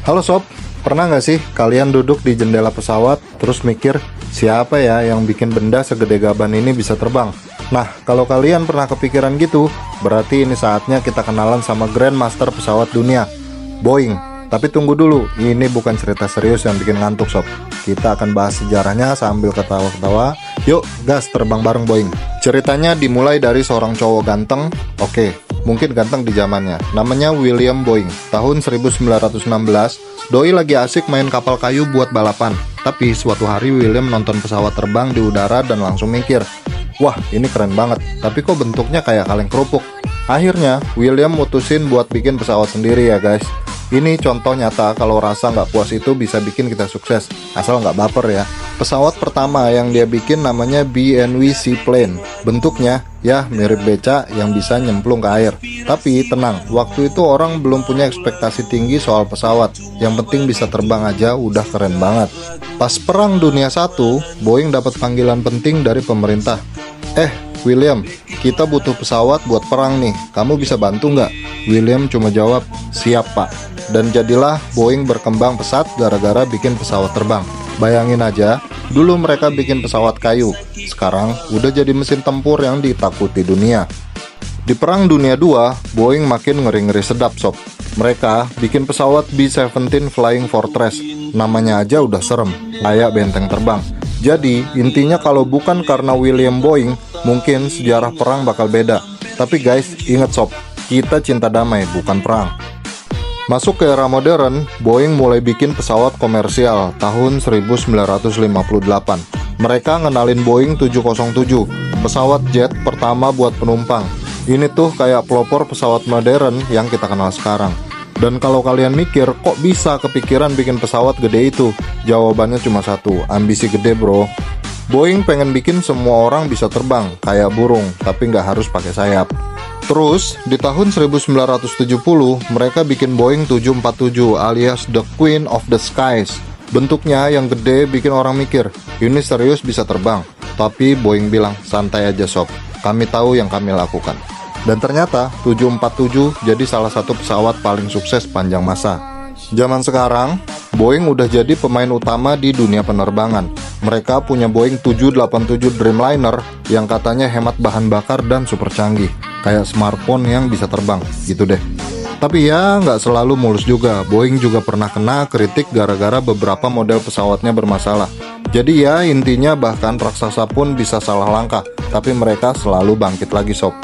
Halo sob, pernah nggak sih kalian duduk di jendela pesawat terus mikir siapa ya yang bikin benda segede gaban ini bisa terbang? Nah, kalau kalian pernah kepikiran gitu, berarti ini saatnya kita kenalan sama Grandmaster pesawat dunia, Boeing. Tapi tunggu dulu, ini bukan cerita serius yang bikin ngantuk sob. Kita akan bahas sejarahnya sambil ketawa-ketawa. Yuk, gas terbang bareng Boeing. Ceritanya dimulai dari seorang cowok ganteng, mungkin ganteng di zamannya. Namanya William Boeing. Tahun 1916, doi lagi asik main kapal kayu buat balapan. Tapi suatu hari William nonton pesawat terbang di udara dan langsung mikir, wah ini keren banget, tapi kok bentuknya kayak kaleng kerupuk. Akhirnya William mutusin buat bikin pesawat sendiri ya guys. Ini contoh nyata kalau rasa nggak puas itu bisa bikin kita sukses, asal nggak baper ya. Pesawat pertama yang dia bikin namanya B&W Seaplane. Bentuknya ya mirip beca yang bisa nyemplung ke air. Tapi tenang, waktu itu orang belum punya ekspektasi tinggi soal pesawat. Yang penting bisa terbang aja udah keren banget. Pas Perang Dunia I, Boeing dapat panggilan penting dari pemerintah. William, kita butuh pesawat buat perang nih, kamu bisa bantu nggak? William cuma jawab, siap pak. Dan jadilah Boeing berkembang pesat gara-gara bikin pesawat terbang. Bayangin aja, dulu mereka bikin pesawat kayu, sekarang udah jadi mesin tempur yang ditakuti dunia. Di Perang Dunia II, Boeing makin ngeri-ngeri sedap sob. Mereka bikin pesawat B-17 Flying Fortress, namanya aja udah serem, kayak benteng terbang. Jadi intinya kalau bukan karena William Boeing, mungkin sejarah perang bakal beda. Tapi guys, inget sob, kita cinta damai bukan perang. Masuk ke era modern, Boeing mulai bikin pesawat komersial tahun 1958. Mereka ngenalin Boeing 707, pesawat jet pertama buat penumpang. Ini tuh kayak pelopor pesawat modern yang kita kenal sekarang. Dan kalau kalian mikir, kok bisa kepikiran bikin pesawat gede itu? Jawabannya cuma satu, ambisi gede bro. Boeing pengen bikin semua orang bisa terbang, kayak burung, tapi nggak harus pakai sayap. Terus, di tahun 1970, mereka bikin Boeing 747 alias The Queen of the Skies. Bentuknya yang gede bikin orang mikir, ini serius bisa terbang. Tapi Boeing bilang, santai aja sob, kami tahu yang kami lakukan. Dan ternyata 747 jadi salah satu pesawat paling sukses panjang masa. Zaman sekarang, Boeing udah jadi pemain utama di dunia penerbangan. Mereka punya Boeing 787 Dreamliner yang katanya hemat bahan bakar dan super canggih. Kayak smartphone yang bisa terbang, gitu deh. Tapi ya nggak selalu mulus juga. Boeing juga pernah kena kritik gara-gara beberapa model pesawatnya bermasalah. Jadi ya intinya bahkan raksasa pun bisa salah langkah. Tapi mereka selalu bangkit lagi sob.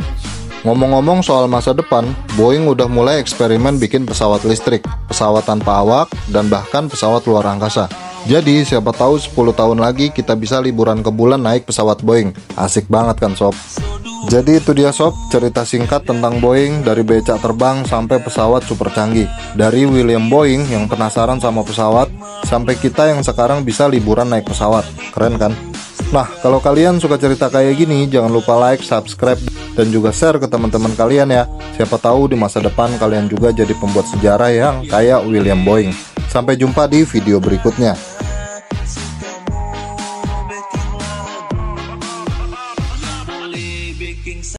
Ngomong-ngomong soal masa depan, Boeing udah mulai eksperimen bikin pesawat listrik, pesawat tanpa awak, dan bahkan pesawat luar angkasa. Jadi siapa tahu 10 tahun lagi kita bisa liburan ke bulan naik pesawat Boeing. Asik banget kan sob? Jadi itu dia sob, cerita singkat tentang Boeing dari becak terbang sampai pesawat super canggih. Dari William Boeing yang penasaran sama pesawat, sampai kita yang sekarang bisa liburan naik pesawat. Keren kan? Nah, kalau kalian suka cerita kayak gini, jangan lupa like, subscribe, dan juga share ke teman-teman kalian ya. Siapa tahu di masa depan kalian juga jadi pembuat sejarah yang kayak William Boeing. Sampai jumpa di video berikutnya.